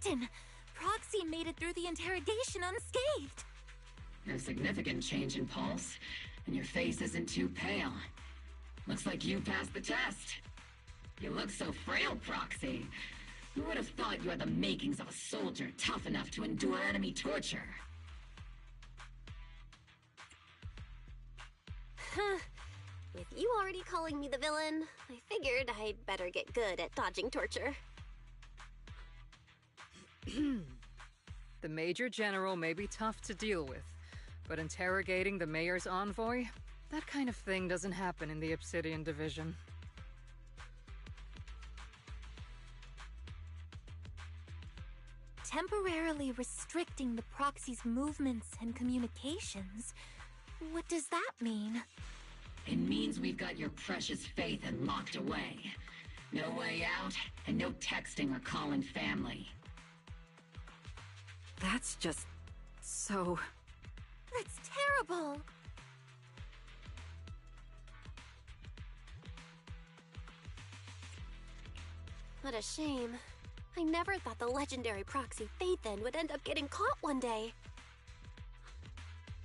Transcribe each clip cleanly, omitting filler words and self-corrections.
Captain! Proxy made it through the interrogation unscathed! No significant change in pulse, and your face isn't too pale. Looks like you passed the test. You look so frail, Proxy. Who would have thought you had the makings of a soldier tough enough to endure enemy torture? With you already calling me the villain, I figured I'd better get good at dodging torture. The Major General may be tough to deal with, but interrogating the Mayor's envoy? That kind of thing doesn't happen in the Obsidian Division. Temporarily restricting the Proxy's movements and communications? What does that mean? It means we've got your precious Phaethon locked away. No way out, and no texting or calling family. That's just... so... That's terrible! What a shame. I never thought the legendary Proxy Phaethon would end up getting caught one day.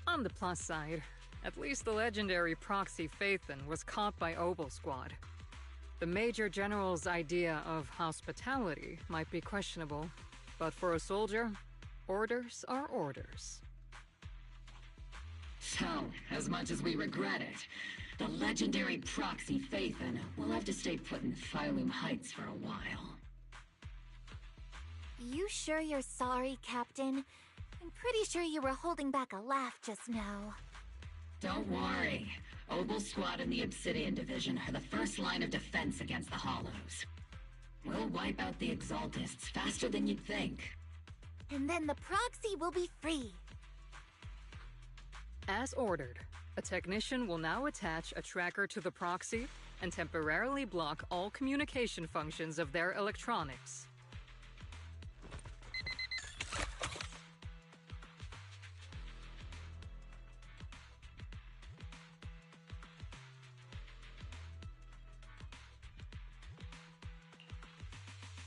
On the plus side, at least the legendary Proxy Phaethon was caught by Obel Squad. The Major General's idea of hospitality might be questionable, but for a soldier, orders are orders. So, as much as we regret it, the legendary Proxy Phaethon will have to stay put in Phylum Heights for a while. You sure you're sorry, Captain? I'm pretty sure you were holding back a laugh just now. Don't worry. Obel Squad and the Obsidian Division are the first line of defense against the Hollows. We'll wipe out the Exaltists faster than you'd think. And then the Proxy will be free. As ordered, a technician will now attach a tracker to the Proxy and temporarily block all communication functions of their electronics.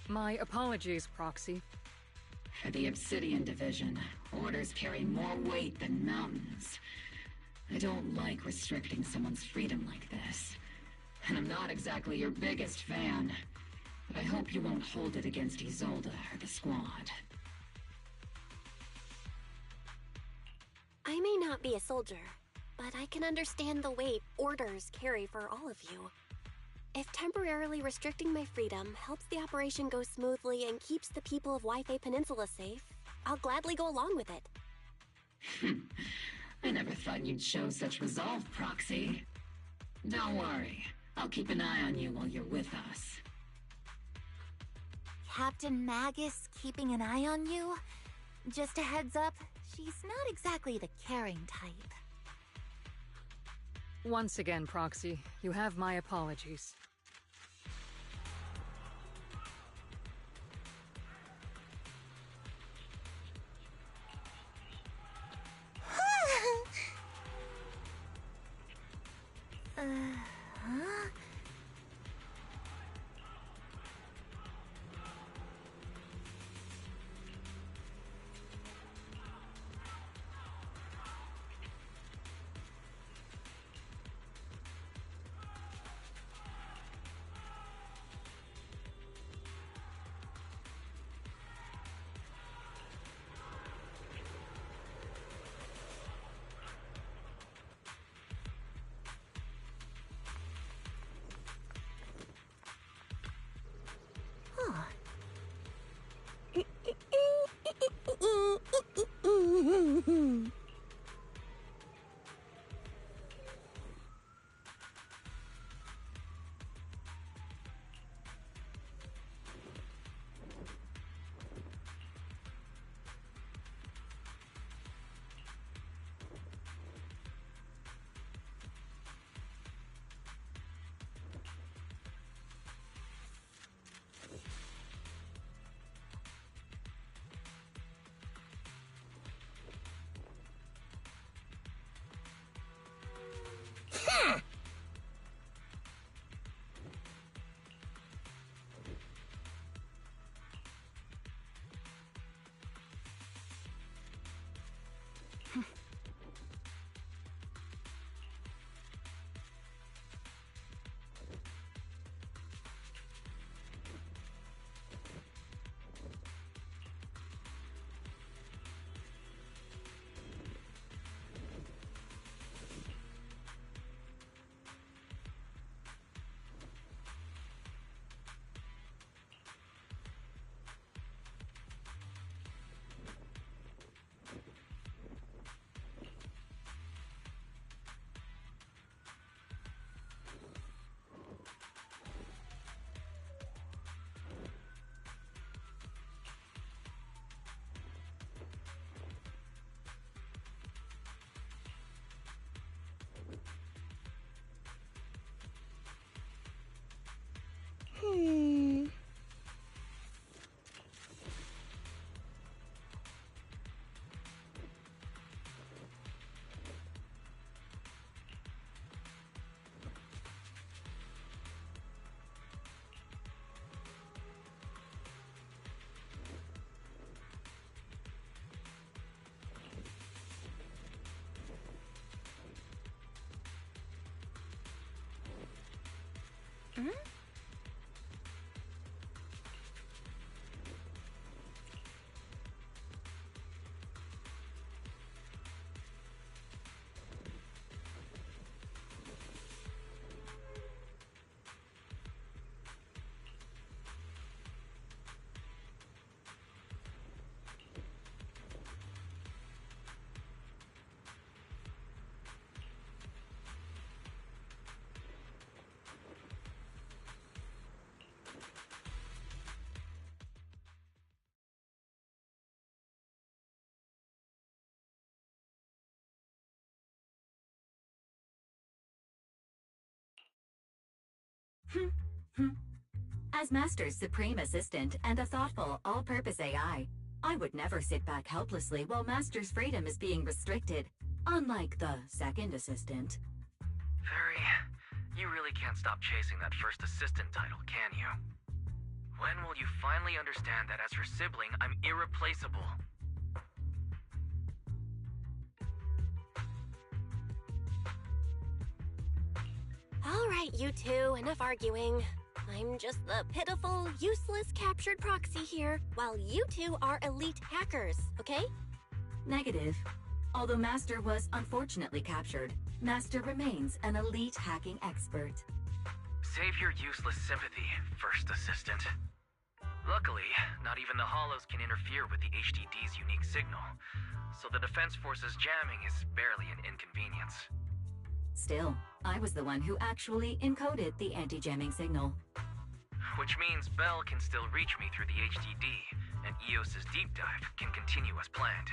My apologies, Proxy. For the Obsidian Division, orders carry more weight than mountains. I don't like restricting someone's freedom like this. And I'm not exactly your biggest fan. But I hope you won't hold it against Isolde or the Squad. I may not be a soldier, but I can understand the weight orders carry for all of you. If temporarily restricting my freedom helps the operation go smoothly and keeps the people of Yfei Peninsula safe, I'll gladly go along with it. I never thought you'd show such resolve, Proxy. Don't worry. I'll keep an eye on you while you're with us. Captain Magus keeping an eye on you? Just a heads up, she's not exactly the caring type. Once again, Proxy, you have my apologies. Huh? As Master's supreme assistant and a thoughtful, all-purpose AI, I would never sit back helplessly while Master's freedom is being restricted, unlike the second assistant. Fairy, you really can't stop chasing that first assistant title, can you? When will you finally understand that as her sibling, I'm irreplaceable? All right, you two, enough arguing. I'm just the pitiful, useless captured proxy here, while you two are elite hackers, okay? Negative. Although Master was unfortunately captured, Master remains an elite hacking expert. Save your useless sympathy, first assistant. Luckily, not even the Hollows can interfere with the HDD's unique signal, so the Defense Force's jamming is barely an inconvenience. Still, I was the one who actually encoded the anti-jamming signal. Which means Bell can still reach me through the HDD, and EOS's deep dive can continue as planned.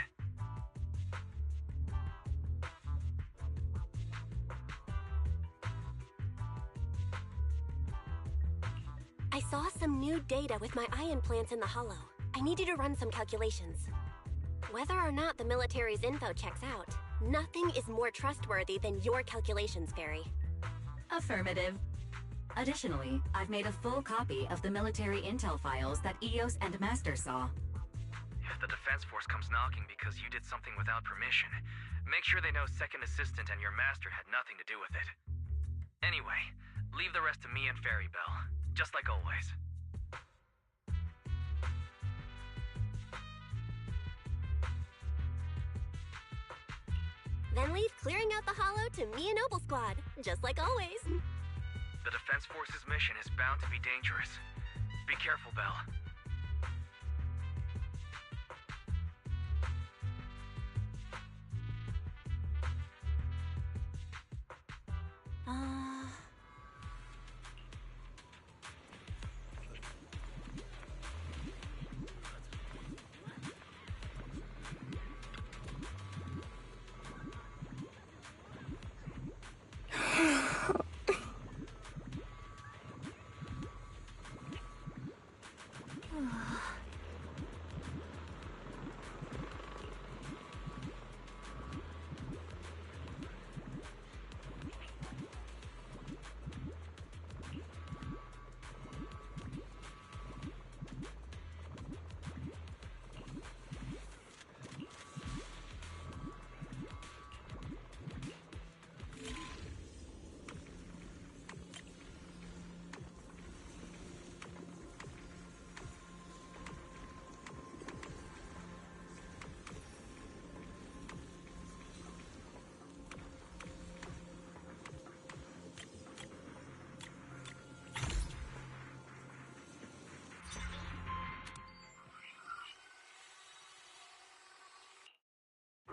I saw some new data with my ion plants in the Hollow. I need you to run some calculations. Whether or not the military's info checks out, nothing is more trustworthy than your calculations, Fairy. Affirmative. Additionally, I've made a full copy of the military intel files that EOS and Master saw. If the Defense Force comes knocking because you did something without permission, make sure they know Second Assistant and your Master had nothing to do with it. Anyway, leave the rest to me and Fairy Bell, just like always. Then leave clearing out the Hollow to me and Noble Squad, just like always. The Defense Force's mission is bound to be dangerous. Be careful, Bell.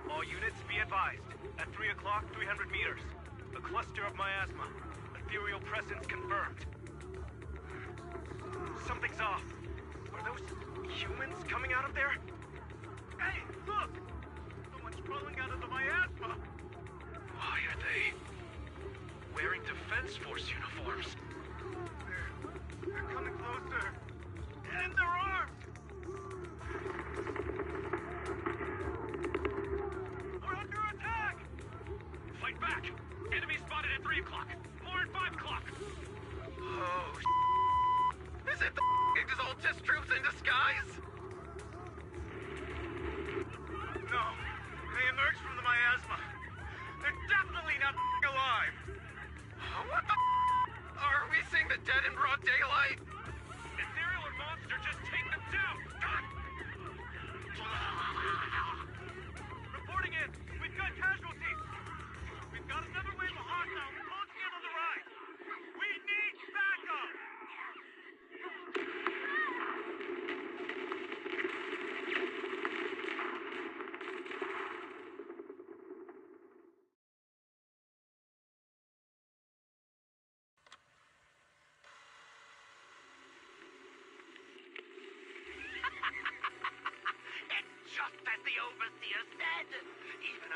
All units, be advised. At 3 o'clock, 300 meters. A cluster of miasma. Ethereal presence confirmed. Something's off. Are those humans coming out of there? Hey, look! Someone's crawling out of the miasma! Why are they wearing Defense Force uniforms? They're coming closer. And they're armed! We're under attack! Fight back! Enemy spotted at 3 o'clock. More at 5 o'clock. Oh, is it the Exaltus troops in disguise? No. They emerged from the miasma. They're definitely not alive. What the Are we seeing the dead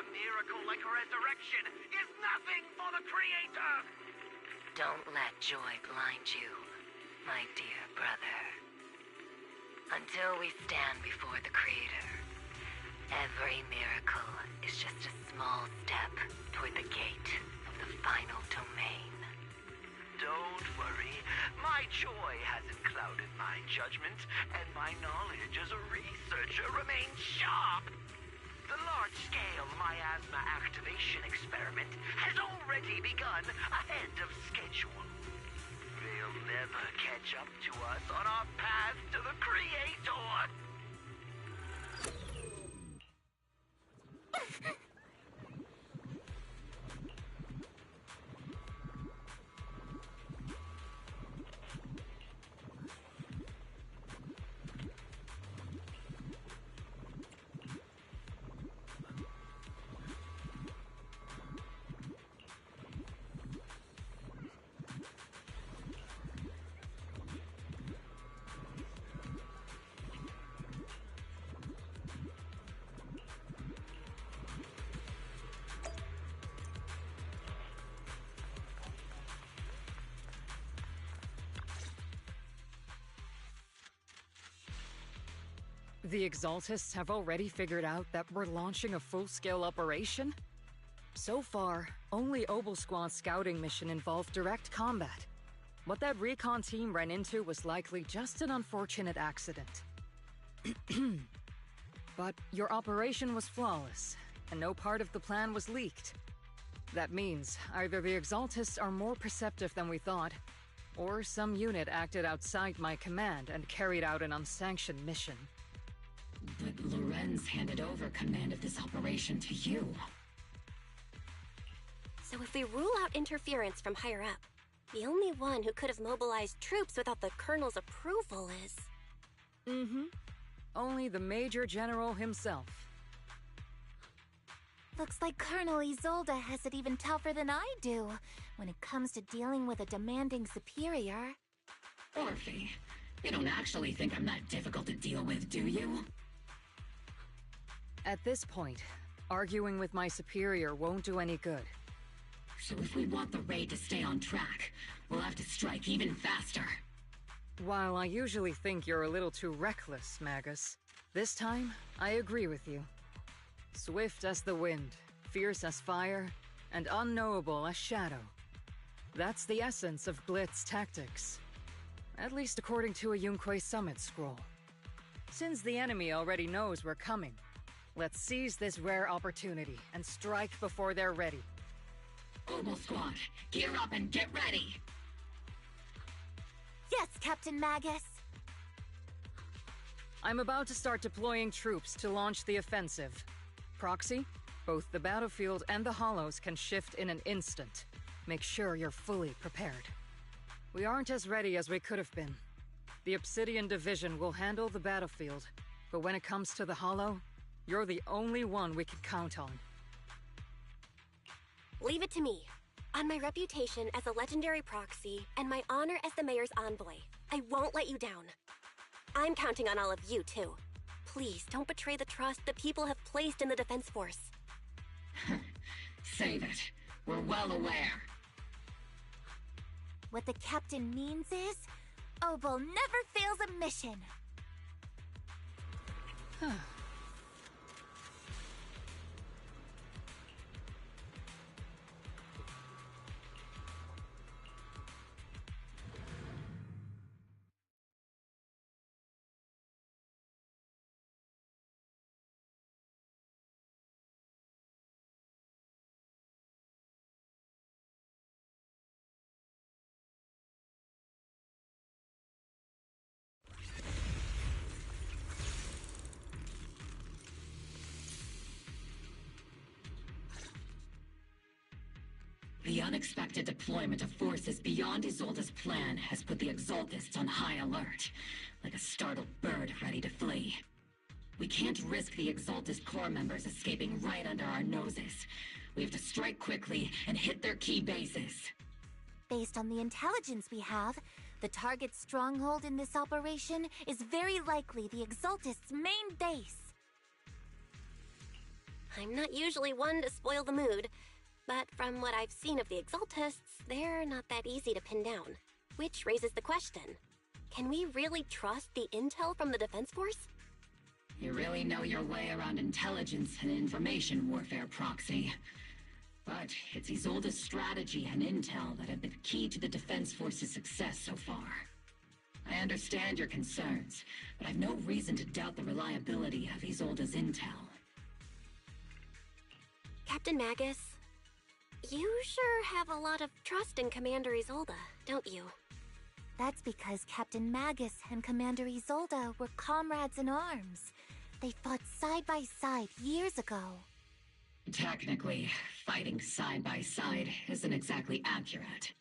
a miracle like a resurrection is nothing for the Creator! Don't let joy blind you, my dear brother. Until we stand before the Creator, every miracle is just a small step toward the gate of the final domain. Don't worry, my joy hasn't clouded my judgment, and my knowledge as a researcher remains sharp. The large-scale miasma activation experiment has already begun ahead of schedule. They'll never catch up to us on our path to the Creator! The Exaltists have already figured out that we're launching a full-scale operation? So far, only Obolsquad's scouting mission involved direct combat. What that recon team ran into was likely just an unfortunate accident. But your operation was flawless, and no part of the plan was leaked. That means either the Exaltists are more perceptive than we thought, or some unit acted outside my command and carried out an unsanctioned mission. But Lorenz handed over command of this operation to you. So if we rule out interference from higher up, the only one who could have mobilized troops without the Colonel's approval is... Only the Major General himself. Looks like Colonel Isolde has it even tougher than I do when it comes to dealing with a demanding superior. Orphe, you don't actually think I'm that difficult to deal with, do you? At this point, arguing with my superior won't do any good. So if we want the raid to stay on track, we'll have to strike even faster. While I usually think you're a little too reckless, Magus, this time, I agree with you. Swift as the wind, fierce as fire, and unknowable as shadow. That's the essence of Blitz tactics. At least according to a Yunque Summit scroll. Since the enemy already knows we're coming, let's seize this rare opportunity and strike before they're ready. Obolsquad, gear up and get ready! Yes, Captain Magus! I'm about to start deploying troops to launch the offensive. Proxy, both the battlefield and the Hollows can shift in an instant. Make sure you're fully prepared. We aren't as ready as we could have been. The Obsidian Division will handle the battlefield, but when it comes to the Hollow, you're the only one we can count on. Leave it to me. On my reputation as a legendary proxy and my honor as the Mayor's envoy, I won't let you down. I'm counting on all of you, too. Please don't betray the trust that people have placed in the Defense Force. Save it. We're well aware. What the Captain means is, Obol never fails a mission. The unexpected deployment of forces beyond Isolde's plan has put the Exaltists on high alert, like a startled bird ready to flee. We can't risk the Exaltist Corps members escaping right under our noses. We have to strike quickly and hit their key bases. Based on the intelligence we have, the target's stronghold in this operation is very likely the Exaltists' main base. I'm not usually one to spoil the mood, but from what I've seen of the Exaltists, they're not that easy to pin down. Which raises the question, can we really trust the intel from the Defense Force? You really know your way around intelligence and information warfare, Proxy. But it's Isolde's strategy and intel that have been key to the Defense Force's success so far. I understand your concerns, but I've no reason to doubt the reliability of Isolde's intel. Captain Magus, you sure have a lot of trust in Commander Isolde, don't you? That's because Captain Magus and Commander Isolde were comrades in arms. They fought side by side years ago. Technically, fighting side by side isn't exactly accurate.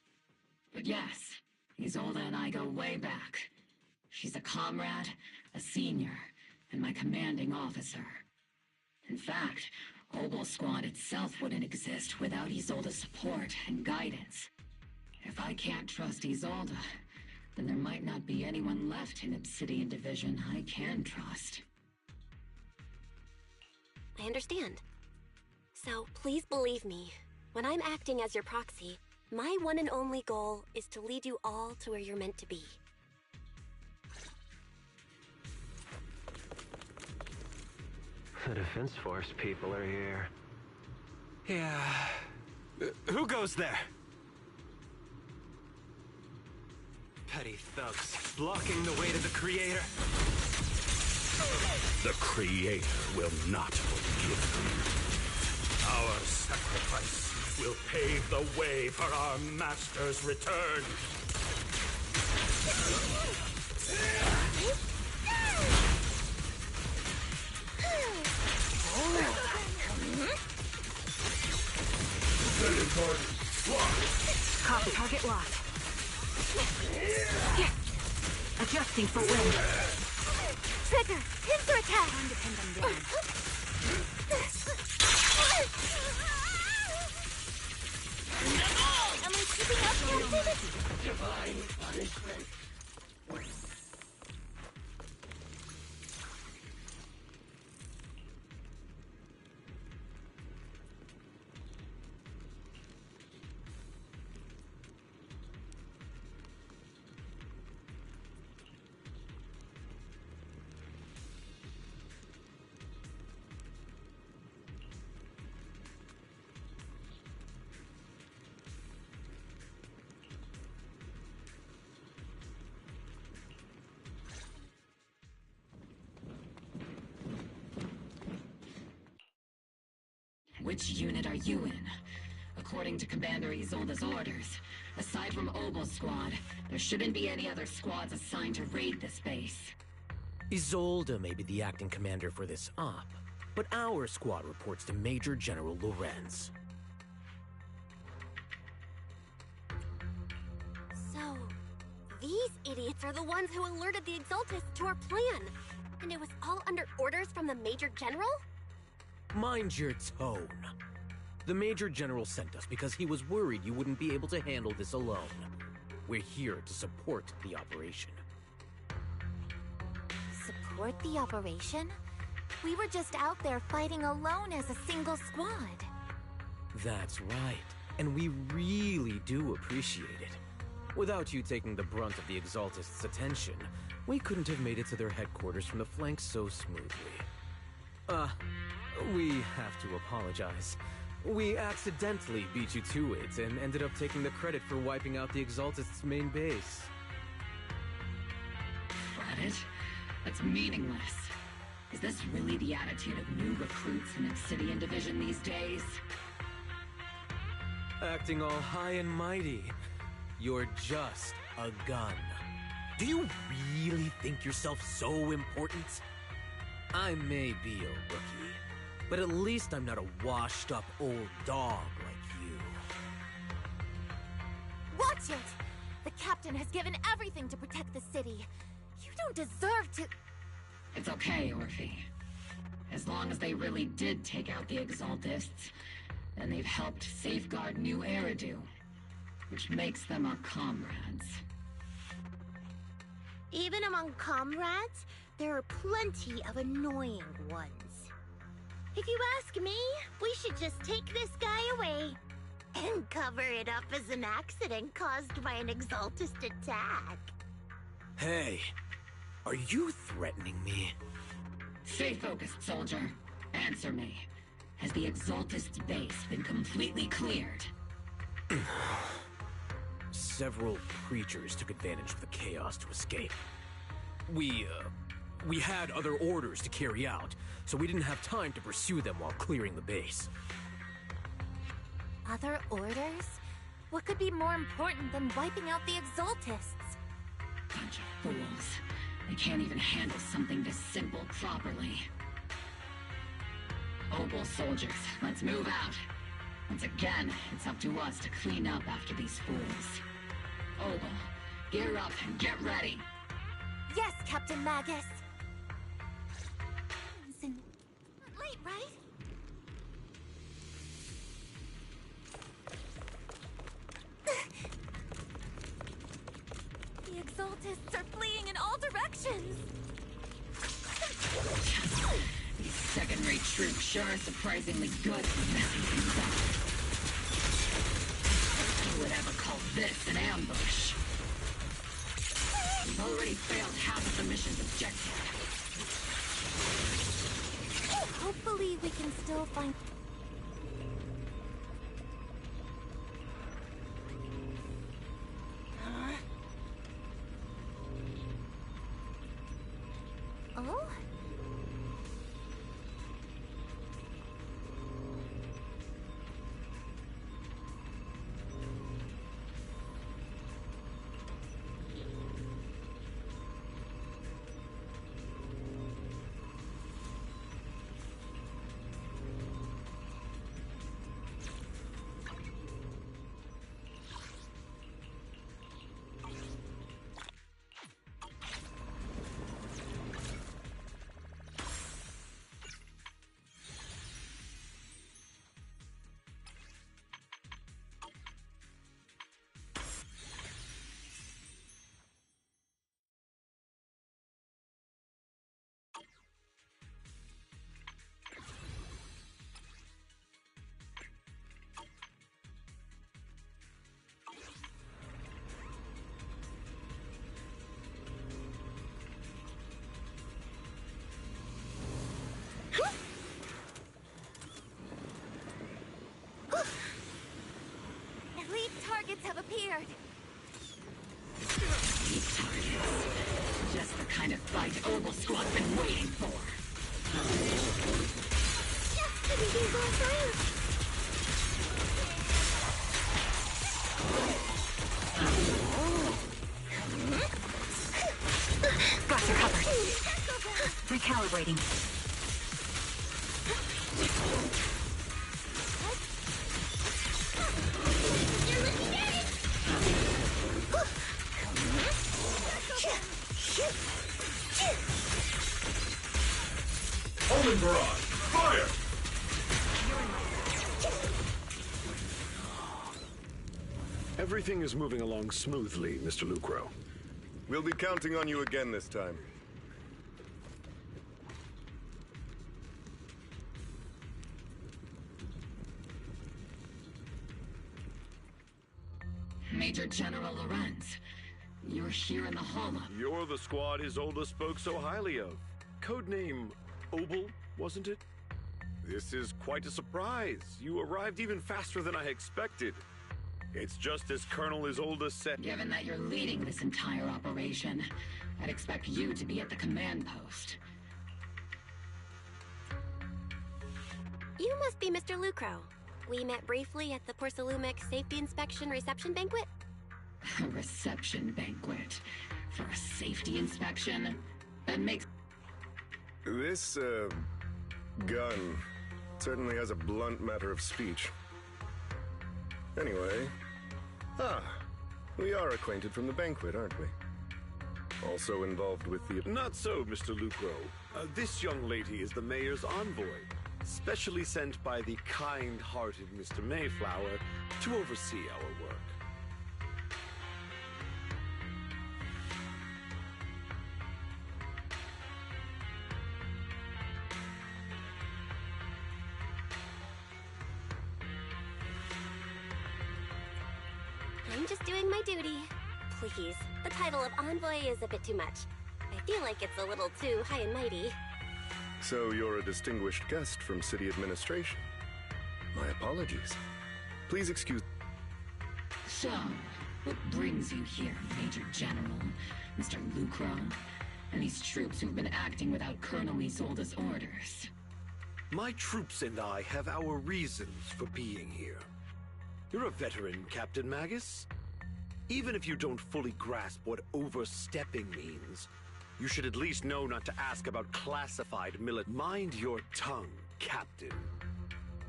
But yes, Isolde and I go way back. She's a comrade, a senior, and my commanding officer. In fact, Obel Squad itself wouldn't exist without Isolde's support and guidance. If I can't trust Isolde, then there might not be anyone left in Obsidian Division I can trust. I understand. So please believe me, when I'm acting as your proxy, my one and only goal is to lead you all to where you're meant to be. The Defense Force people are here. Yeah. Who goes there? Petty thugs, blocking the way to the Creator. The Creator will not forgive. Our sacrifice will pave the way for our Master's return. Copy, target locked. Adjusting for wind. Trigger! Pincer attack! Time to pin them down. Am I keeping up, Captain? Divine punishment. Which unit are you in? According to Commander Isolde's orders, aside from Obel Squad, there shouldn't be any other squads assigned to raid this base. Isolde may be the acting commander for this op, but our squad reports to Major General Lorenz. So, these idiots are the ones who alerted the Exaltists to our plan. And it was all under orders from the Major General? Mind your tone. The Major General sent us because he was worried you wouldn't be able to handle this alone. We're here to support the operation. Support the operation? We were just out there fighting alone as a single squad. That's right, and we really do appreciate it. Without you taking the brunt of the Exaltists' attention, we couldn't have made it to their headquarters from the flank so smoothly. We have to apologize. We accidentally beat you to it and ended up taking the credit for wiping out the Exaltists' main base. Credit? That's meaningless. Is this really the attitude of new recruits in Obsidian Division these days? Acting all high and mighty. You're just a gun. Do you really think yourself so important? I may be a rookie, but at least I'm not a washed-up old dog like you. Watch it! The captain has given everything to protect the city. You don't deserve to... It's okay, Orphe. As long as they really did take out the Exaltists, then they've helped safeguard New Eridu, which makes them our comrades. Even among comrades, there are plenty of annoying ones. If you ask me, we should just take this guy away. And cover it up as an accident caused by an Exaltist attack. Hey, are you threatening me? Stay focused, soldier. Answer me. Has the Exaltist's base been completely cleared? Several creatures took advantage of the chaos to escape. We had other orders to carry out, so we didn't have time to pursue them while clearing the base. Other orders? What could be more important than wiping out the Exaltists? Bunch of fools. They can't even handle something this simple properly. Opal soldiers, let's move out. Once again, it's up to us to clean up after these fools. Opal, gear up and get ready. Yes, Captain Magus. Late, right? The Exaltists are fleeing in all directions. These second-rate troops sure are surprisingly good at messing things up. Who would ever call this an ambush? We've already failed half of the mission's objective. Hopefully we can still find... Oh? Elite targets have appeared. These targets. Just the kind of fight Opal Squad's been waiting for. Everything's all fine. Got you covered. Recalibrating. You're looking at it! Omen Barrage! Fire! Everything is moving along smoothly, Mr. Lucro. We'll be counting on you again this time. Major General Lorenz, you're here in the Hall. You're the squad Isolde spoke so highly of. Codename Obel, wasn't it? This is quite a surprise. You arrived even faster than I expected. It's just as Colonel Isolde said. Given that you're leading this entire operation, I'd expect you to be at the command post. You must be Mr. Lucro. We met briefly at the Porcelumic Safety Inspection Reception Banquet? A reception banquet? For a safety inspection? That makes... This, gun certainly has a blunt matter of speech. Anyway, we are acquainted from the banquet, aren't we? Also involved with the... Not so, Mr. Lucro. This young lady is the mayor's envoy, specially sent by the kind-hearted Mr. Mayflower to oversee our work. I'm just doing my duty. Please, the title of envoy is a bit too much. I feel like it's a little too high and mighty. So you're a distinguished guest from city administration. My apologies. Please excuse... So, what brings you here, Major General, Mr. Lucro, and these troops who've been acting without Colonel Isolda's orders? My troops and I have our reasons for being here. You're a veteran, Captain Magus. Even if you don't fully grasp what overstepping means, you should at least know not to ask about classified Mind your tongue, Captain.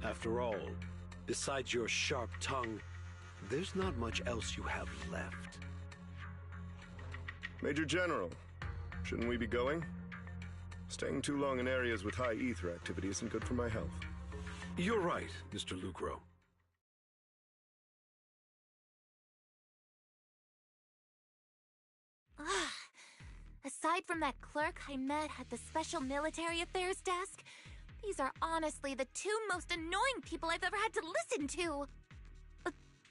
After all, besides your sharp tongue, there's not much else you have left. Major General, shouldn't we be going? Staying too long in areas with high ether activity isn't good for my health. You're right, Mr. Lucro. Aside from that clerk I met at the Special Military Affairs desk, these are honestly the two most annoying people I've ever had to listen to.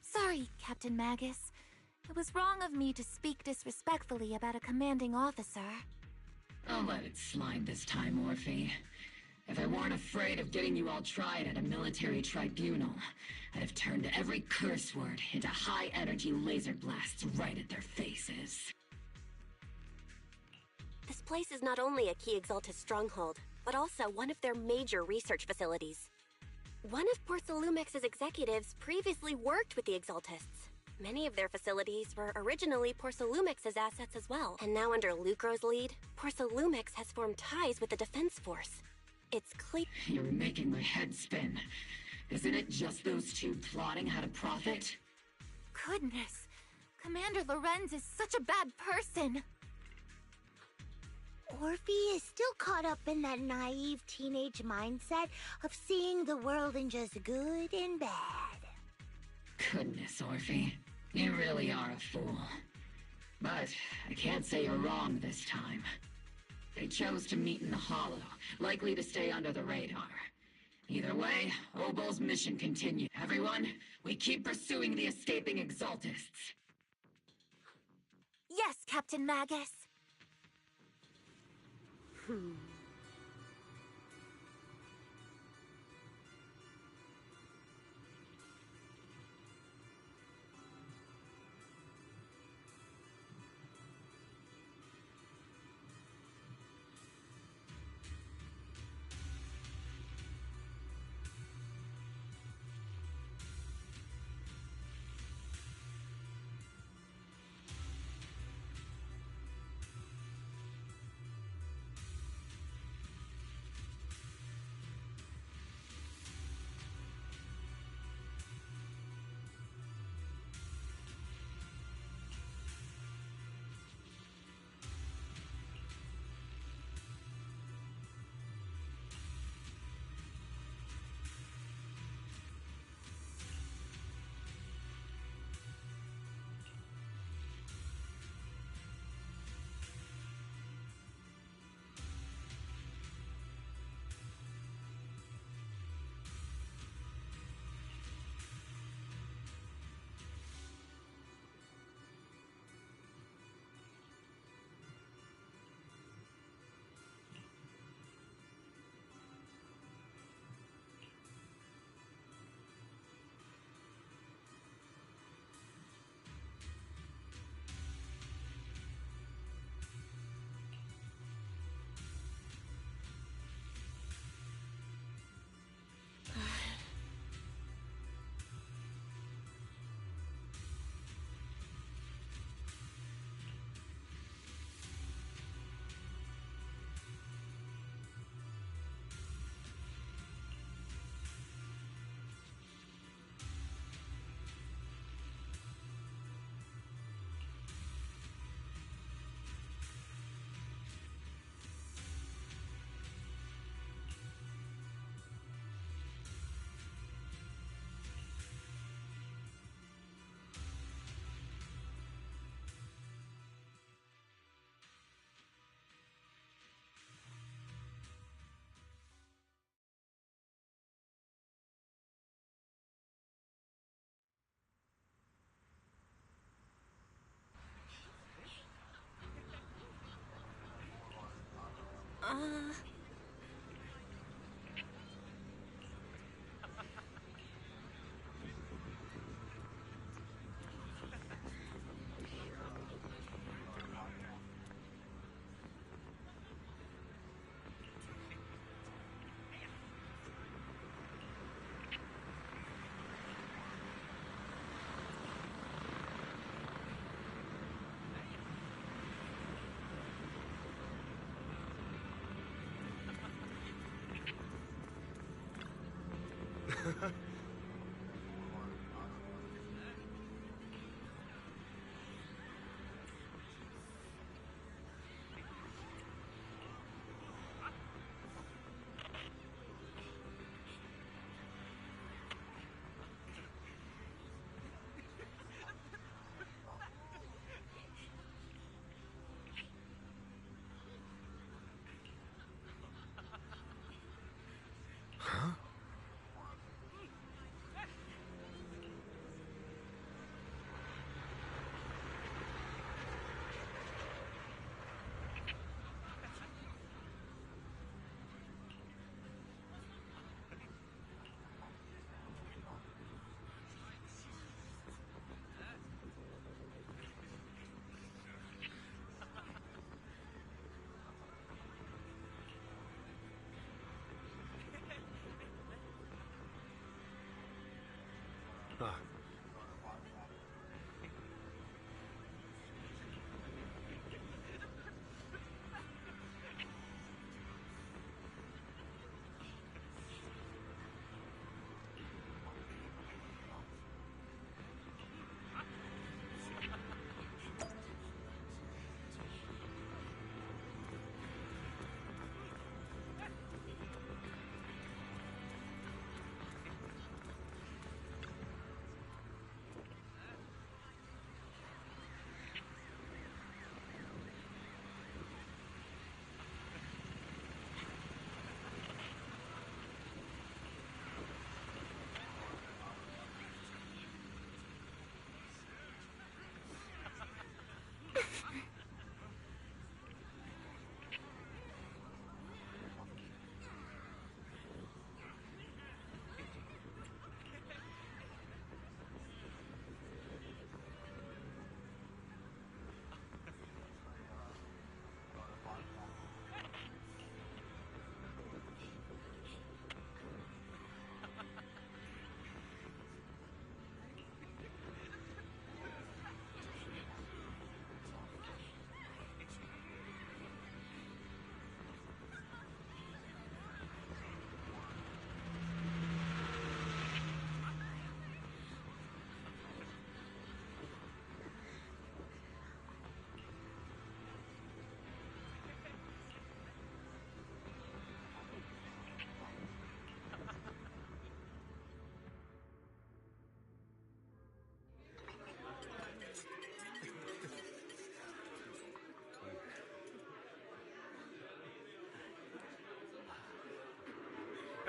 Sorry, Captain Magus. It was wrong of me to speak disrespectfully about a commanding officer. I'll let it slide this time, Orphe. If I weren't afraid of getting you all tried at a military tribunal, I'd have turned every curse word into high-energy laser blasts right at their faces. This place is not only a key Exaltus stronghold, but also one of their major research facilities. One of Porcelumex's executives previously worked with the Exaltists. Many of their facilities were originally Porcelumex's assets as well. And now under Lucro's lead, Porcelumex has formed ties with the Defense Force. It's clear— You're making my head spin. Isn't it just those two plotting how to profit? Goodness, Commander Lorenz is such a bad person. Orphe is still caught up in that naive teenage mindset of seeing the world in just good and bad. Goodness, Orphe. You really are a fool. But I can't say you're wrong this time. They chose to meet in the Hollow, likely to stay under the radar. Either way, Obol's mission continues. Everyone, we keep pursuing the escaping Exaltists. Yes, Captain Magus. Ah.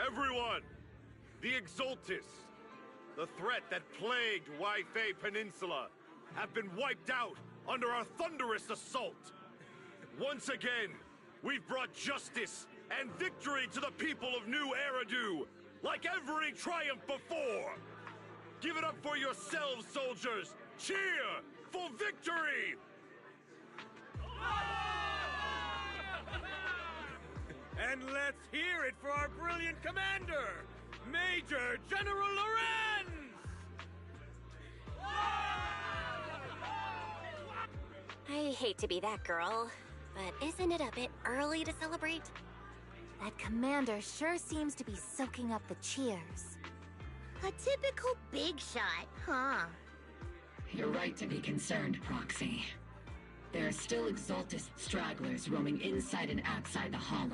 Everyone! The Exultus, the threat that plagued Waifei Peninsula, have been wiped out under our thunderous assault. Once again, we've brought justice and victory to the people of New Eridu, like every triumph before. Give it up for yourselves, soldiers! Cheer for victory! And let's hear it for our brilliant commander, Major General Lorenz! I hate to be that girl, but isn't it a bit early to celebrate? That commander sure seems to be soaking up the cheers. A typical big shot, huh? You're right to be concerned, Proxy. There are still Exultus stragglers roaming inside and outside the Hollow,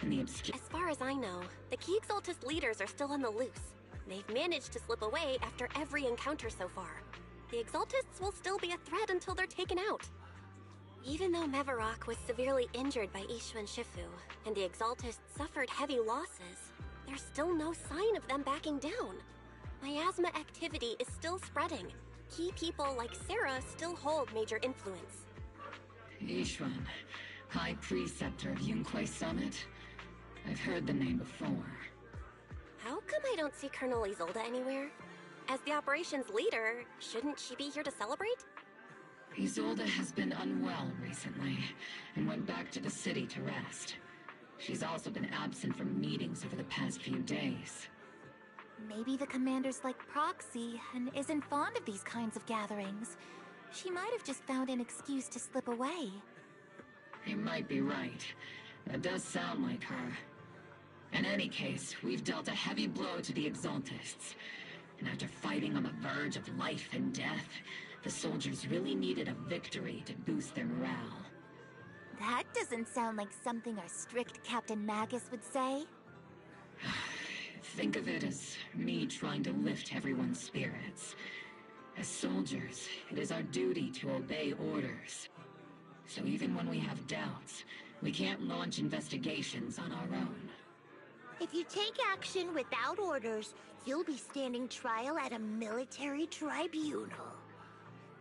and the obscure— As far as I know, the key Exultus leaders are still on the loose. They've managed to slip away after every encounter so far. The Exultists will still be a threat until they're taken out. Even though Mevarok was severely injured by Ishu and Shifu, and the Exultists suffered heavy losses, there's still no sign of them backing down. Miasma activity is still spreading. Key people like Sarah still hold major influence. Ishwan, High Preceptor of Yunquai Summit? I've heard the name before. How come I don't see Colonel Isolde anywhere? As the operations leader, shouldn't she be here to celebrate? Isolde has been unwell recently, and went back to the city to rest. She's also been absent from meetings over the past few days. Maybe the commander's like Proxy and isn't fond of these kinds of gatherings. She might have just found an excuse to slip away. You might be right. That does sound like her. In any case, we've dealt a heavy blow to the Exaltists. And after fighting on the verge of life and death, the soldiers really needed a victory to boost their morale. That doesn't sound like something our strict Captain Magus would say. Think of it as me trying to lift everyone's spirits. As soldiers, it is our duty to obey orders. So even when we have doubts, we can't launch investigations on our own. If you take action without orders, you'll be standing trial at a military tribunal.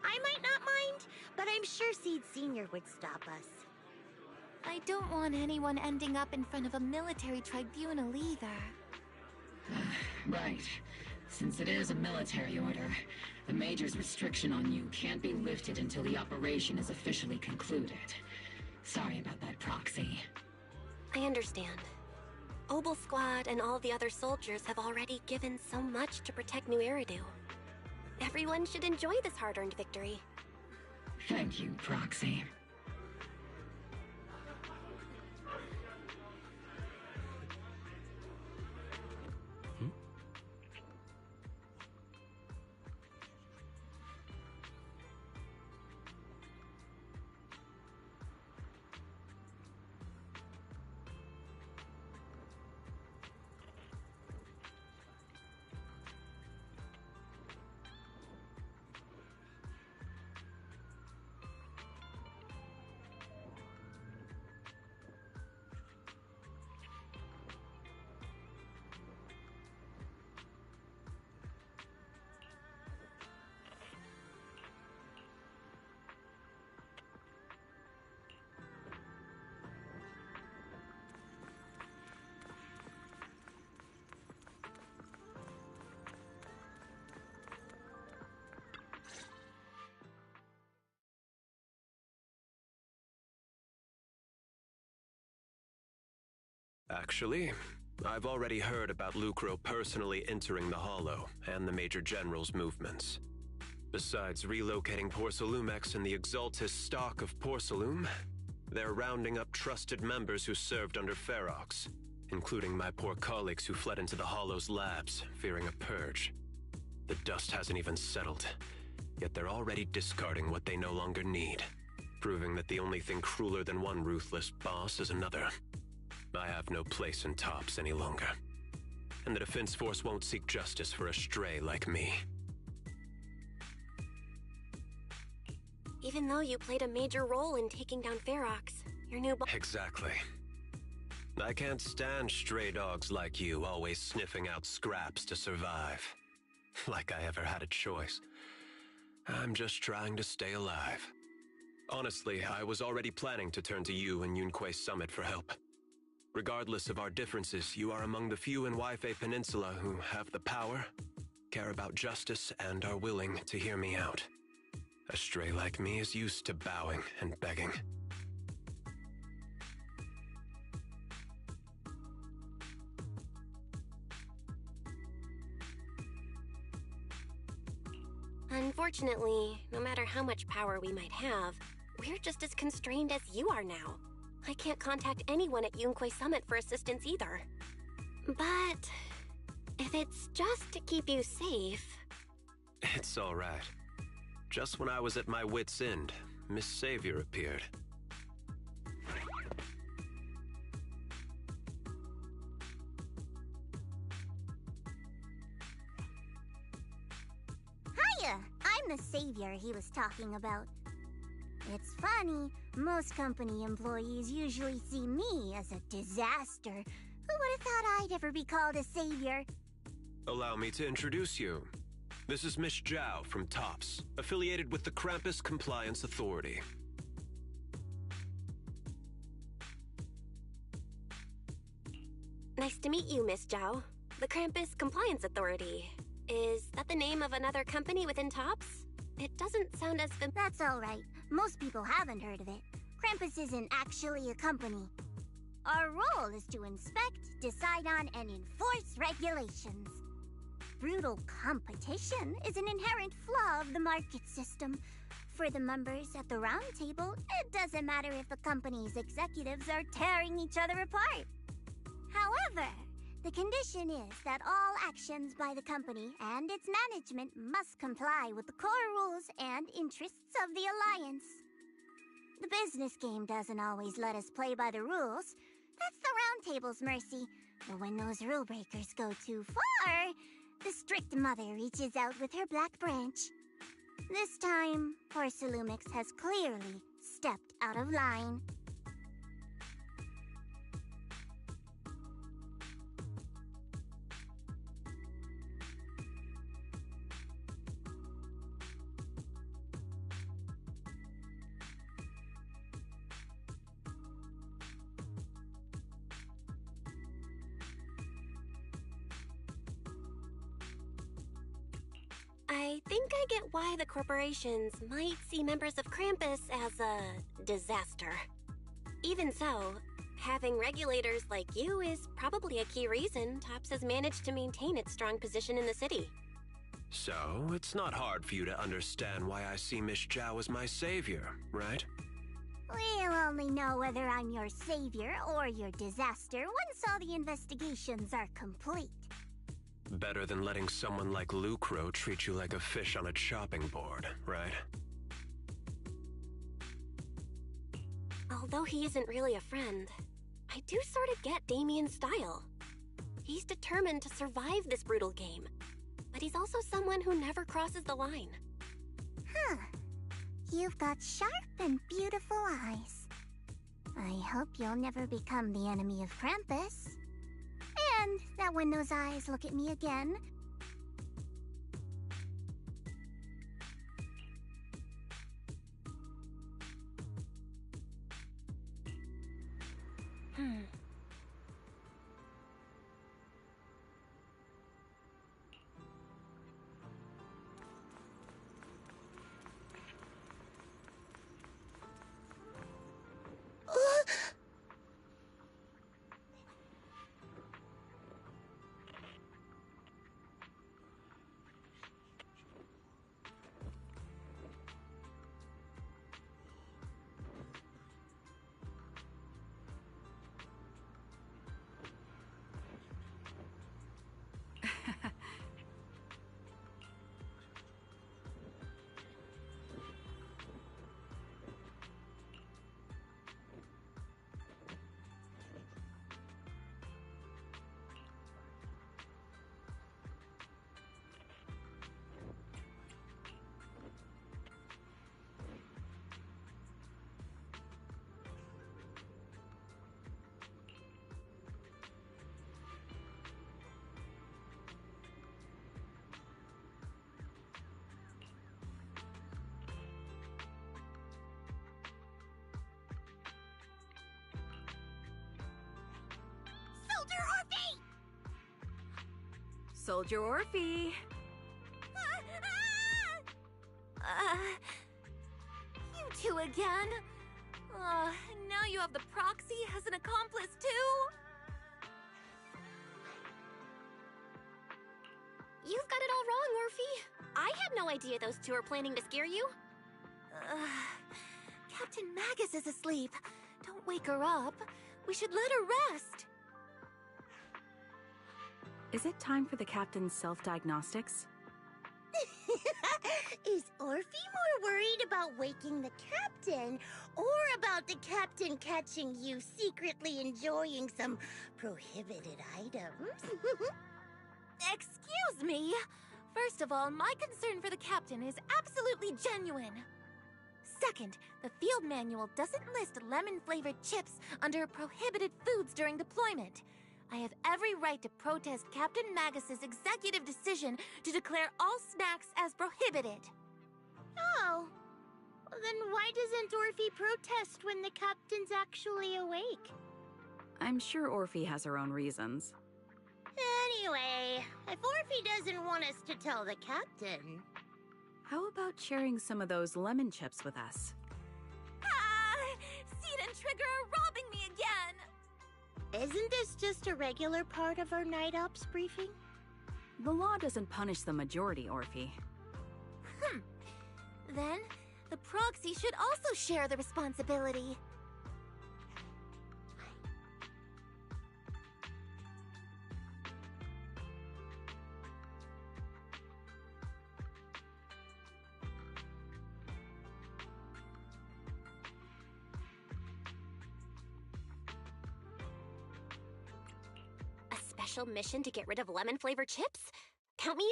I might not mind, but I'm sure Seed Sr. would stop us. I don't want anyone ending up in front of a military tribunal either. Right. Since it is a military order, the Major's restriction on you can't be lifted until the operation is officially concluded. Sorry about that, Proxy. I understand. Obel Squad and all the other soldiers have already given so much to protect New Eridu. Everyone should enjoy this hard-earned victory. Thank you, Proxy. Actually, I've already heard about Lucro personally entering the Hollow and the Major General's movements. Besides relocating Porcelumex and the Exaltist stock of Porcelume, they're rounding up trusted members who served under Ferox, including my poor colleagues who fled into the Hollow's labs, fearing a purge. The dust hasn't even settled, yet they're already discarding what they no longer need, proving that the only thing crueler than one ruthless boss is another. I have no place in TOPS any longer, and the Defense Force won't seek justice for a stray like me. Even though you played a major role in taking down Ferox, your new Exactly. I can't stand stray dogs like you always sniffing out scraps to survive. Like I ever had a choice. I'm just trying to stay alive. Honestly, I was already planning to turn to you and Yunque Summit for help. Regardless of our differences, you are among the few in Waifei Peninsula who have the power, care about justice, and are willing to hear me out. A stray like me is used to bowing and begging. Unfortunately, no matter how much power we might have, we're just as constrained as you are now. I can't contact anyone at Yunque Summit for assistance either. But if it's just to keep you safe... It's all right. Just when I was at my wit's end, Miss Savior appeared. Hiya! I'm the savior he was talking about. It's funny, most company employees usually see me as a disaster. Who would have thought I'd ever be called a savior? Allow me to introduce you. This is Miss Zhao from TOPS, affiliated with the Krampus Compliance Authority. Nice to meet you, Miss Zhao. The Krampus Compliance Authority. Is that the name of another company within TOPS? It doesn't sound as That's all right. Most people haven't heard of it. Krampus isn't actually a company. Our role is to inspect, decide on, and enforce regulations. Brutal competition is an inherent flaw of the market system. For the members at the round table, it doesn't matter if the company's executives are tearing each other apart. However, the condition is that all actions by the company and its management must comply with the core rules and interests of the Alliance. The business game doesn't always let us play by the rules. That's the Round Table's mercy. But when those rule breakers go too far, the strict mother reaches out with her black branch. This time, Porcelumix has clearly stepped out of line. I think I get why the corporations might see members of Krampus as a disaster. Even so, having regulators like you is probably a key reason Tops has managed to maintain its strong position in the city. So, it's not hard for you to understand why I see Miss Zhao as my savior, right? We'll only know whether I'm your savior or your disaster once all the investigations are complete. Better than letting someone like Lucro treat you like a fish on a chopping board, right? Although he isn't really a friend, I do sort of get Damien's style. He's determined to survive this brutal game, but he's also someone who never crosses the line. Huh. You've got sharp and beautiful eyes. I hope you'll never become the enemy of Krampus. And that when those eyes look at me again... Soldier Orphe! You two again? Now you have the proxy as an accomplice too? You've got it all wrong, Orphe. I had no idea those two were planning to scare you. Captain Magus is asleep. Don't wake her up. We should let her rest. Is it time for the captain's self-diagnostics? Is Orphe more worried about waking the captain, or about the captain catching you secretly enjoying some prohibited items? Excuse me. First of all, my concern for the captain is absolutely genuine. Second, the field manual doesn't list lemon-flavored chips under prohibited foods during deployment. I have every right to protest Captain Magus's executive decision to declare all snacks as prohibited. Oh. Then why doesn't Orphe protest when the captain's actually awake? I'm sure Orphe has her own reasons. Anyway, if Orphe doesn't want us to tell the captain... How about sharing some of those lemon chips with us? Seed and Trigger are robbing me again! Isn't this just a regular part of our night ops briefing? The law doesn't punish the majority, Orphe. Then, the proxy should also share the responsibility. special mission to get rid of lemon-flavored chips? Count me in!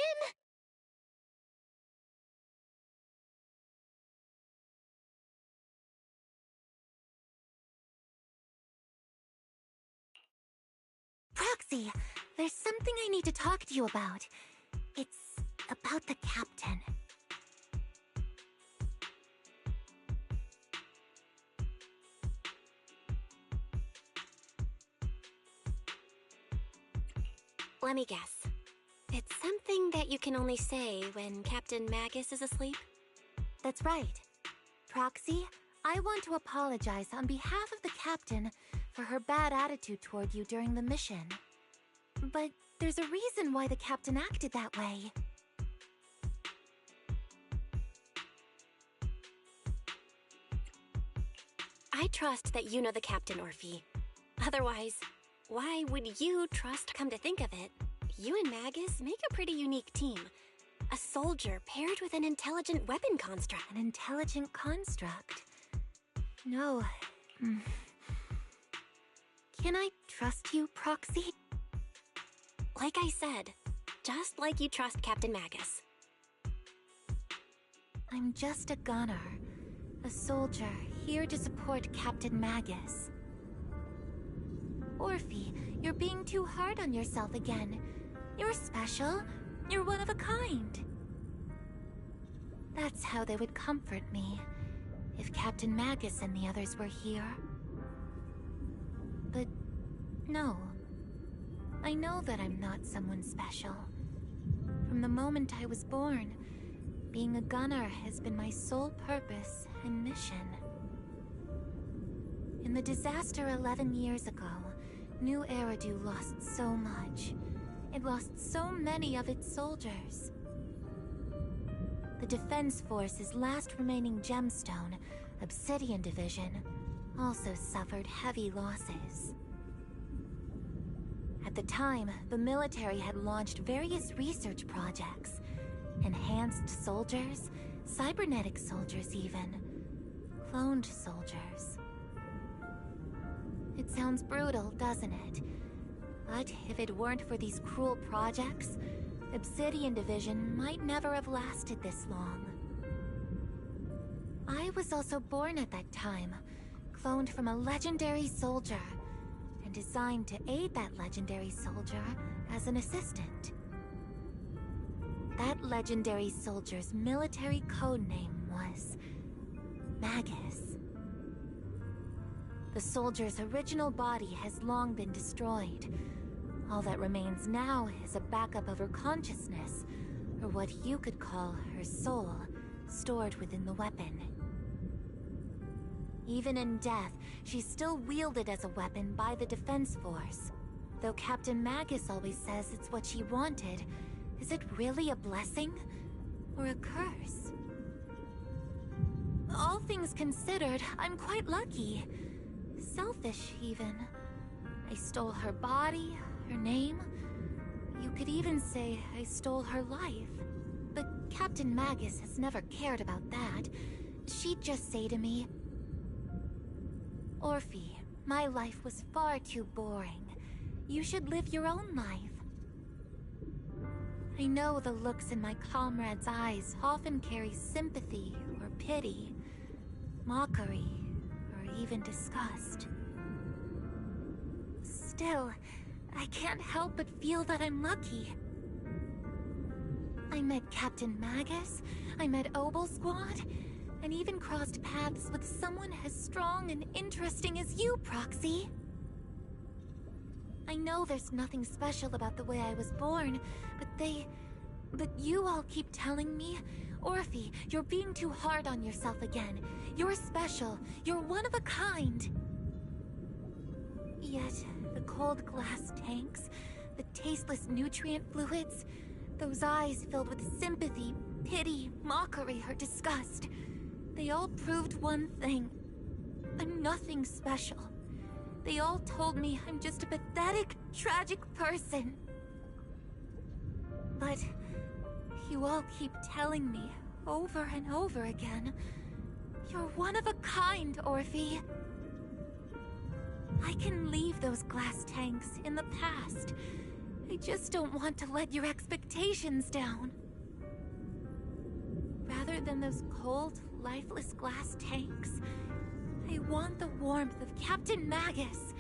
Proxy, there's something I need to talk to you about. It's about the captain. Let me guess. It's something that you can only say when Captain Magus is asleep? That's right. Proxy, I want to apologize on behalf of the captain for her bad attitude toward you during the mission. But there's a reason why the captain acted that way. I trust that you know the captain, Orphe. Otherwise, why would you trust? Come to think of it, you and Magus make a pretty unique team. A soldier paired with an intelligent weapon construct. An intelligent construct? No. Can I trust you, Proxy? Like I said, just like you trust Captain Magus. I'm just a gunner. A soldier, here to support Captain Magus. Orphe, you're being too hard on yourself again. You're special. You're one of a kind. That's how they would comfort me, if Captain Magus and the others were here. But no. I know that I'm not someone special. From the moment I was born, being a gunner has been my sole purpose and mission. In the disaster 11 years ago, New Eridu lost so much. It lost so many of its soldiers. The Defense Force's last remaining gemstone, Obsidian Division, also suffered heavy losses. At the time, the military had launched various research projects. Enhanced soldiers, cybernetic soldiers even. Cloned soldiers. It sounds brutal, doesn't it? But if it weren't for these cruel projects, Obsidian Division might never have lasted this long. I was also born at that time, cloned from a legendary soldier, and designed to aid that legendary soldier as an assistant. That legendary soldier's military codename was Magus. The soldier's original body has long been destroyed. All that remains now is a backup of her consciousness, or what you could call her soul, stored within the weapon. Even in death, she's still wielded as a weapon by the Defense Force. Though Captain Magus always says it's what she wanted, is it really a blessing or a curse? All things considered, I'm quite lucky. Selfish, even. I stole her body, her name. You could even say I stole her life. But Captain Magus has never cared about that. She'd just say to me, Orphe, my life was far too boring. You should live your own life. I know the looks in my comrades' eyes often carry sympathy or pity, mockery, or even disgust. Still, I can't help but feel that I'm lucky. I met Captain Magus, I met Obel Squad, and even crossed paths with someone as strong and interesting as you, Proxy. I know there's nothing special about the way I was born, but you all keep telling me, Orphe, you're being too hard on yourself again. You're special. You're one of a kind. Yet, the cold glass tanks, the tasteless nutrient fluids, those eyes filled with sympathy, pity, mockery, or disgust, they all proved one thing. I'm nothing special. They all told me I'm just a pathetic, tragic person. But you all keep telling me over and over again, you're one of a kind, Orphe. I can leave those glass tanks in the past, I just don't want to let your expectations down. Rather than those cold, lifeless glass tanks, I want the warmth of Captain Magus.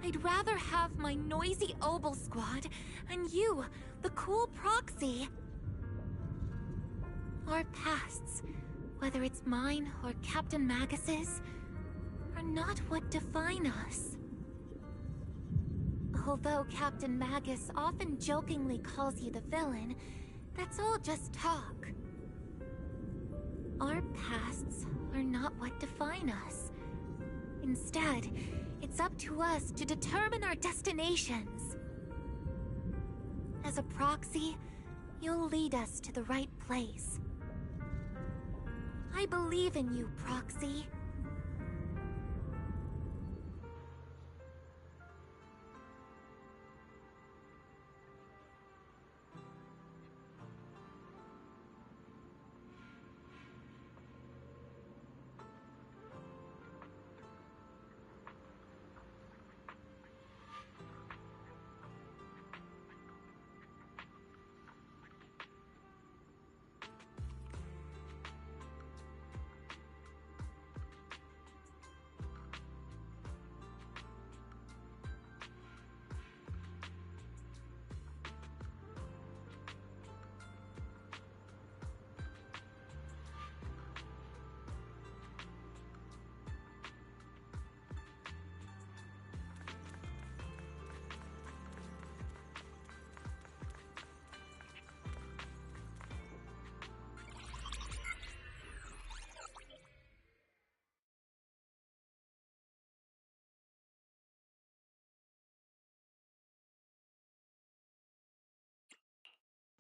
I'd rather have my noisy Obel squad and you, the cool proxy. Our pasts, whether it's mine or Captain Magus's, are not what define us. Although Captain Magus often jokingly calls you the villain, that's all just talk. Our pasts are not what define us. Instead, it's up to us to determine our destinations. As a proxy, you'll lead us to the right place. I believe in you, Proxy.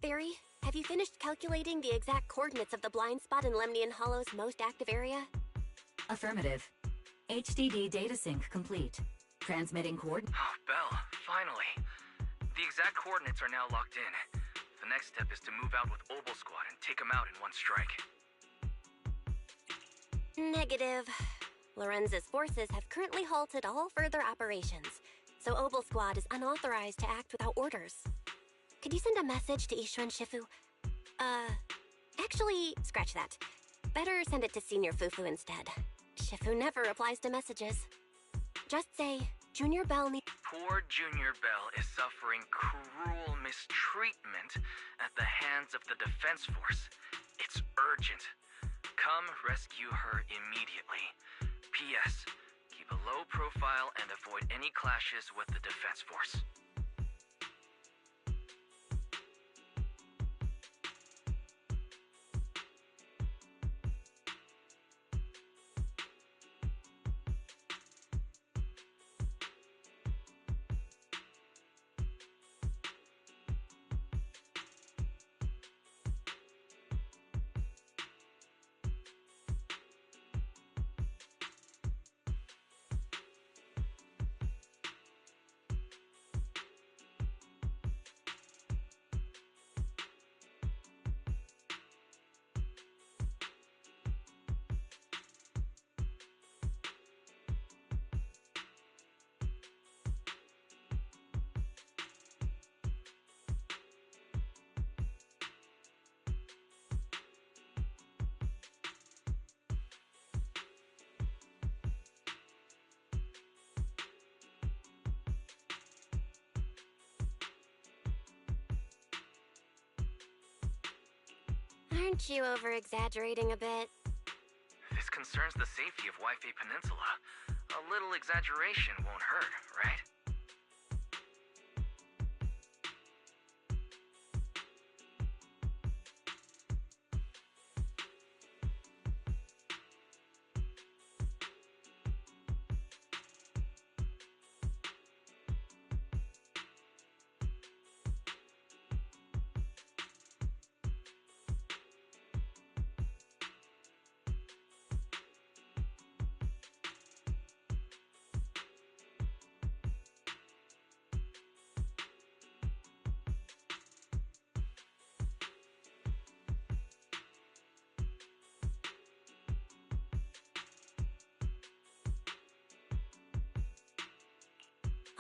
Theory, have you finished calculating the exact coordinates of the blind spot in Lemnian Hollow's most active area? Affirmative. HDD data sync complete. Transmitting coordinates. Oh, Belle, finally. The exact coordinates are now locked in. The next step is to move out with Obel Squad and take them out in one strike. Negative. Lorenz's forces have currently halted all further operations, so Obel Squad is unauthorized to act without orders. Could you send a message to Ishran Shifu? Actually, scratch that. Better send it to Senior Fufu instead. Shifu never replies to messages. Just say, Junior Bell needs— Poor Junior Bell is suffering cruel mistreatment at the hands of the Defense Force. It's urgent. Come rescue her immediately. P.S. Keep a low profile and avoid any clashes with the Defense Force. Aren't you over-exaggerating a bit? This concerns the safety of Wi-Fi Peninsula. A little exaggeration won't hurt, right?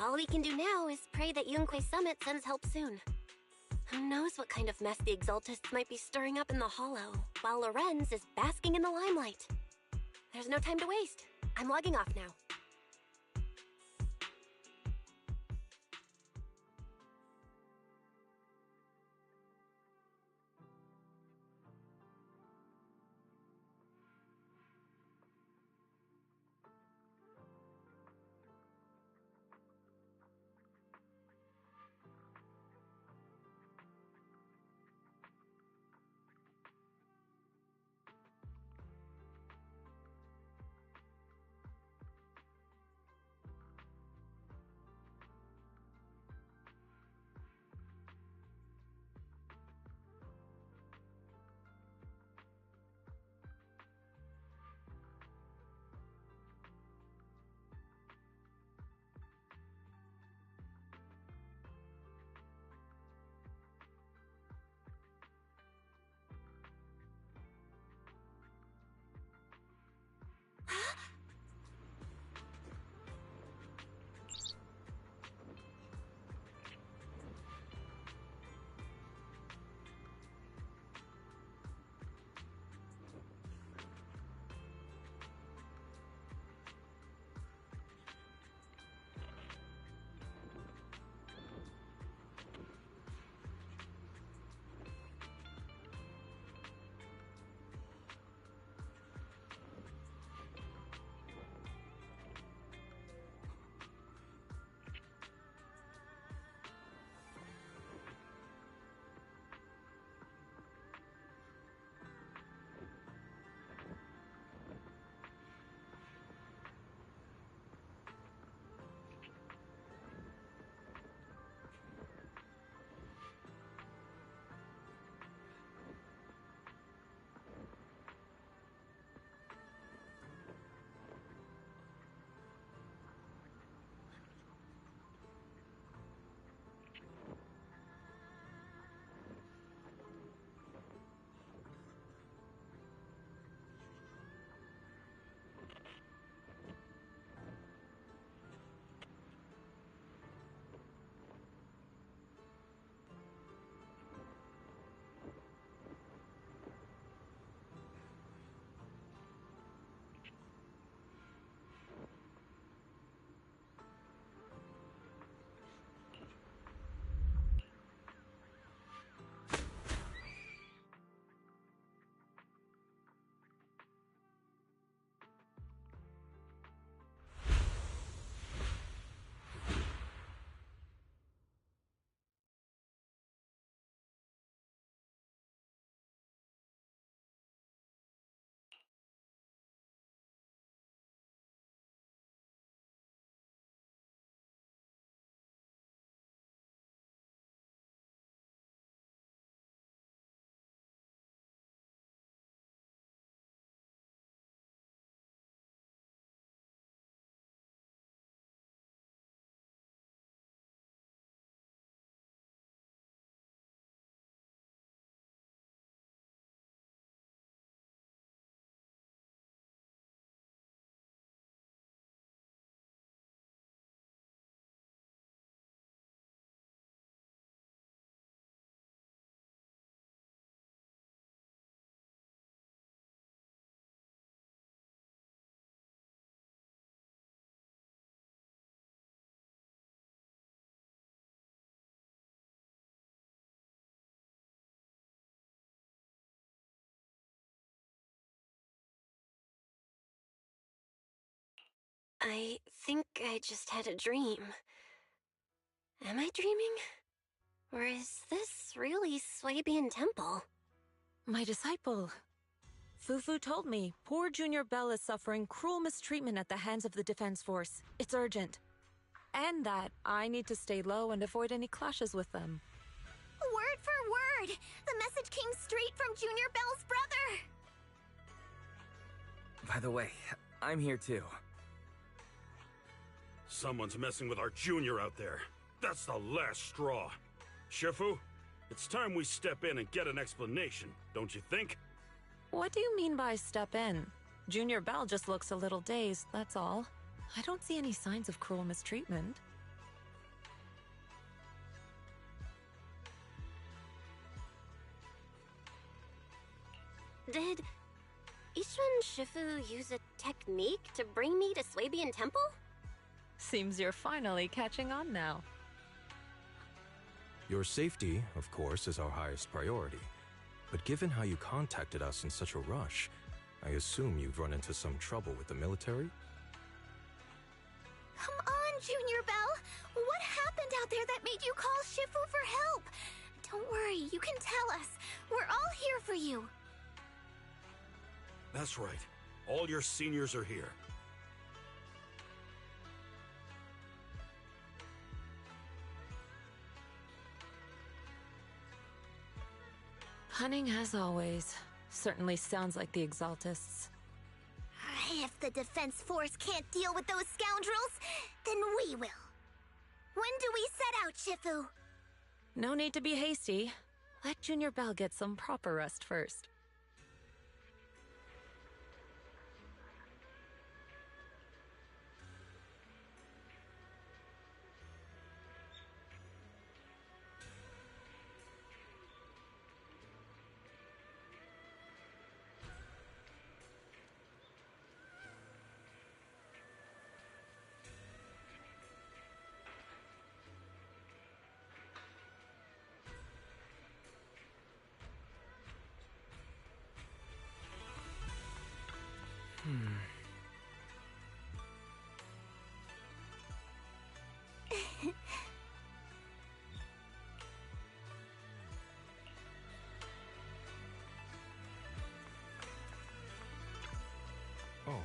All we can do now is pray that Yunque Summit sends help soon. Who knows what kind of mess the Exaltists might be stirring up in the Hollow, while Lorenz is basking in the limelight. There's no time to waste. I'm logging off now. I think I just had a dream. Am I dreaming? Or is this really Swabian Temple? My disciple. Fufu told me poor Junior Bell is suffering cruel mistreatment at the hands of the Defense Force. It's urgent. And that I need to stay low and avoid any clashes with them. Word for word! The message came straight from Junior Bell's brother! By the way, I'm here too. Someone's messing with our junior out there. That's the last straw. Shifu, it's time we step in and get an explanation, don't you think? What do you mean by step in? Junior Bell just looks a little dazed, that's all. I don't see any signs of cruel mistreatment. Did Ishun Shifu use a technique to bring me to Swabian Temple? Seems you're finally catching on now. Your safety, of course, is our highest priority. But given how you contacted us in such a rush, I assume you've run into some trouble with the military? Come on, Junior Bell! What happened out there that made you call Shifu for help? Don't worry, you can tell us. We're all here for you. That's right. All your seniors are here. Cunning as always. Certainly sounds like the Exaltists. If the Defense Force can't deal with those scoundrels, then we will. When do we set out, Shifu? No need to be hasty. Let Junior Bell get some proper rest first. Oh.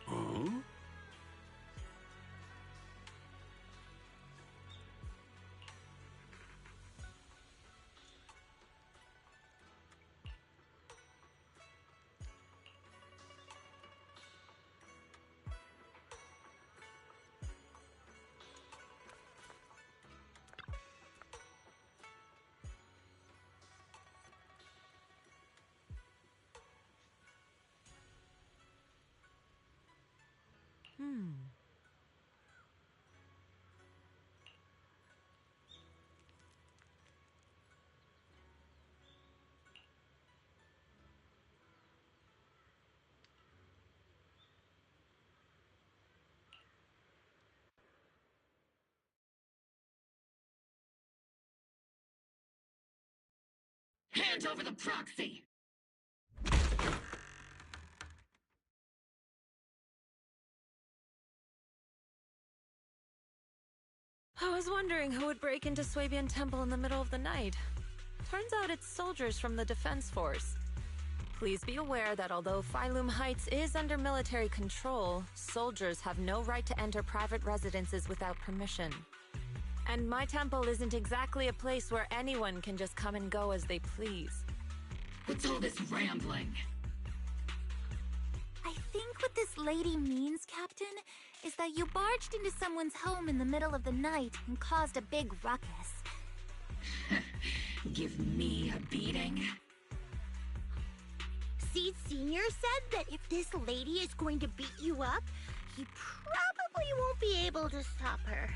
Huh? Hand over the proxy! I was wondering who would break into Swabian Temple in the middle of the night. Turns out it's soldiers from the Defense Force. Please be aware that although Phylum Heights is under military control, soldiers have no right to enter private residences without permission. And my temple isn't exactly a place where anyone can just come and go as they please. What's all this rambling? I think what this lady means, Captain, is that you barged into someone's home in the middle of the night and caused a big ruckus. Give me a beating? Seed Sr. said that if this lady is going to beat you up, he probably won't be able to stop her.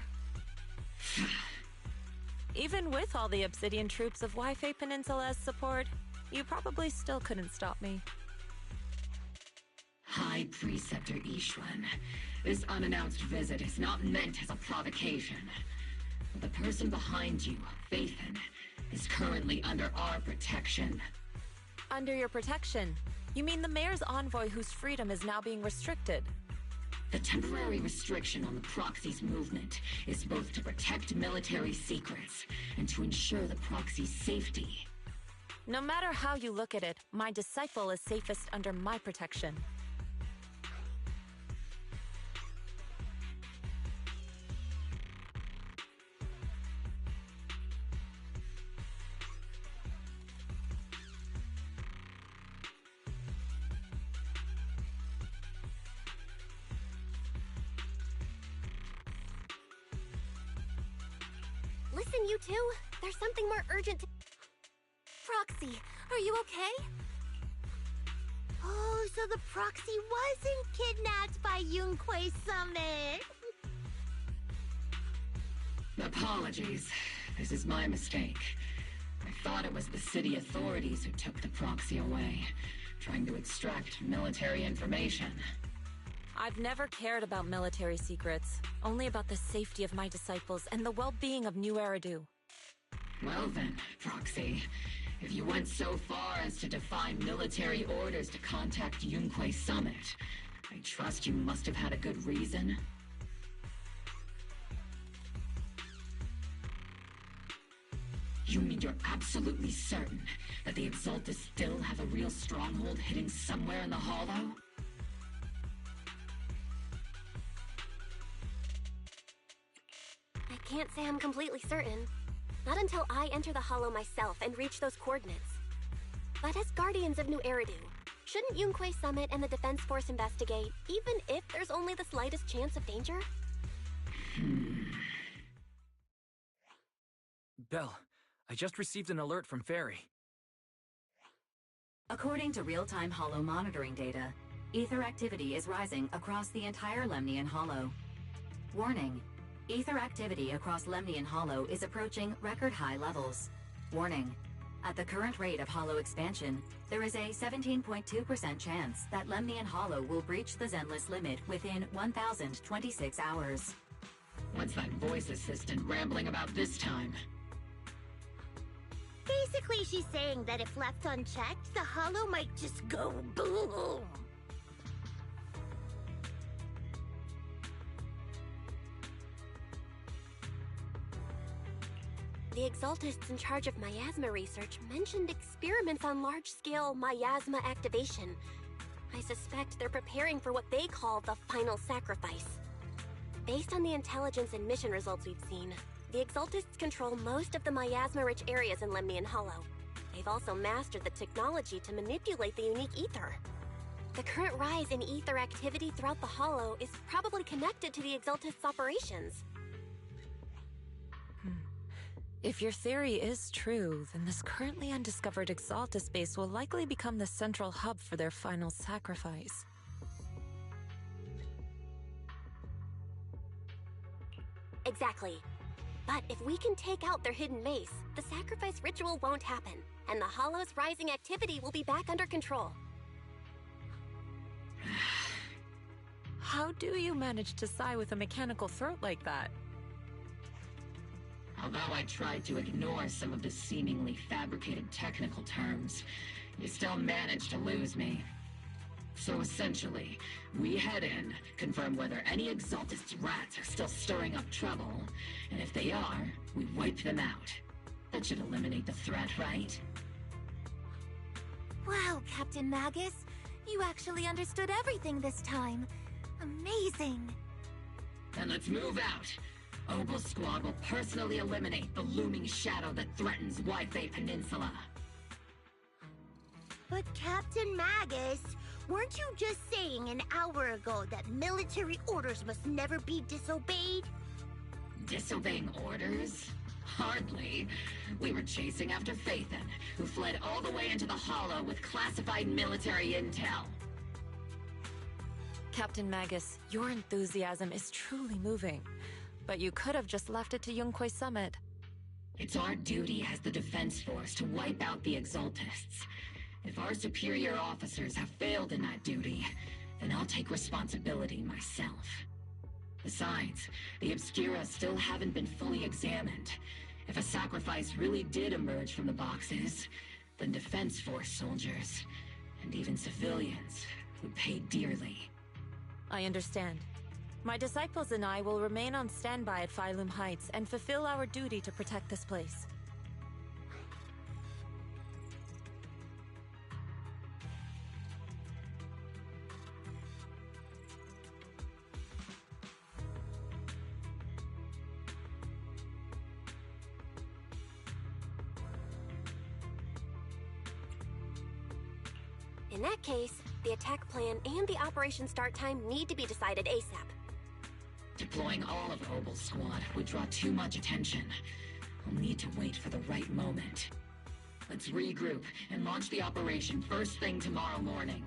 Even with all the Obsidian troops of Waifei Peninsula's support, you probably still couldn't stop me. High Preceptor Ishun, this unannounced visit is not meant as a provocation. The person behind you, Phaethon, is currently under our protection. Under your protection? You mean the mayor's envoy whose freedom is now being restricted? The temporary restriction on the Proxy's movement is both to protect military secrets and to ensure the Proxy's safety. No matter how you look at it, my disciple is safest under my protection. Listen, you two. There's something more urgent to... Proxy, are you okay? Oh, so the Proxy wasn't kidnapped by Yunquei Summit. Apologies. This is my mistake. I thought it was the city authorities who took the Proxy away, trying to extract military information. I've never cared about military secrets, only about the safety of my disciples and the well-being of New Eridu. Well then, Proxy, if you went so far as to defy military orders to contact Yunquei Summit, I trust you must have had a good reason. You mean you're absolutely certain that the Exaltus still have a real stronghold hidden somewhere in the Hollow? I can't say I'm completely certain. Not until I enter the Hollow myself and reach those coordinates. But as Guardians of New Eridu, shouldn't Yunquei Summit and the Defense Force investigate, even if there's only the slightest chance of danger? Belle, I just received an alert from Fairy. According to real-time Hollow monitoring data, ether activity is rising across the entire Lemnian Hollow. Warning. Ether activity across Lemnian Hollow is approaching record-high levels. Warning. At the current rate of Hollow expansion, there is a 17.2% chance that Lemnian Hollow will breach the Zenless limit within 1,026 hours. What's that voice assistant rambling about this time? Basically, she's saying that if left unchecked, the Hollow might just go boom. The Exaltists in charge of miasma research mentioned experiments on large-scale miasma activation. I suspect they're preparing for what they call the final sacrifice. Based on the intelligence and mission results we've seen, the Exaltists control most of the miasma-rich areas in Lemnian Hollow. They've also mastered the technology to manipulate the unique ether. The current rise in ether activity throughout the Hollow is probably connected to the Exaltists' operations. If your theory is true, then this currently undiscovered Exaltus base will likely become the central hub for their final sacrifice. Exactly. But if we can take out their hidden base, the sacrifice ritual won't happen, and the Hollow's rising activity will be back under control. How do you manage to sigh with a mechanical throat like that? Although I tried to ignore some of the seemingly fabricated technical terms, you still managed to lose me. So essentially, we head in, confirm whether any Exaltist rats are still stirring up trouble, and if they are, we wipe them out. That should eliminate the threat, right? Wow, Captain Magus. You actually understood everything this time. Amazing. Then let's move out. Obel Squad will personally eliminate the looming shadow that threatens Wi-Fi Peninsula. But Captain Magus, weren't you just saying an hour ago that military orders must never be disobeyed? Disobeying orders? Hardly. We were chasing after Phaethon, who fled all the way into the Hollow with classified military intel. Captain Magus, your enthusiasm is truly moving. But you could have just left it to Yunquei Summit. It's our duty as the Defense Force to wipe out the Exaltists. If our superior officers have failed in that duty, then I'll take responsibility myself. Besides, the Obscura still haven't been fully examined. If a sacrifice really did emerge from the boxes, then Defense Force soldiers, and even civilians, would pay dearly. I understand. My disciples and I will remain on standby at Phylum Heights and fulfill our duty to protect this place. In that case, the attack plan and the operation start time need to be decided ASAP. Deploying all of Obel Squad would draw too much attention. We'll need to wait for the right moment. Let's regroup and launch the operation first thing tomorrow morning.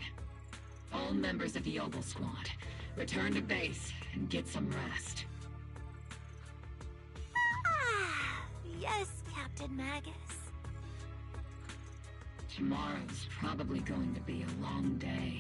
All members of the Obel Squad, return to base and get some rest. Yes, Captain Magus. Tomorrow's probably going to be a long day.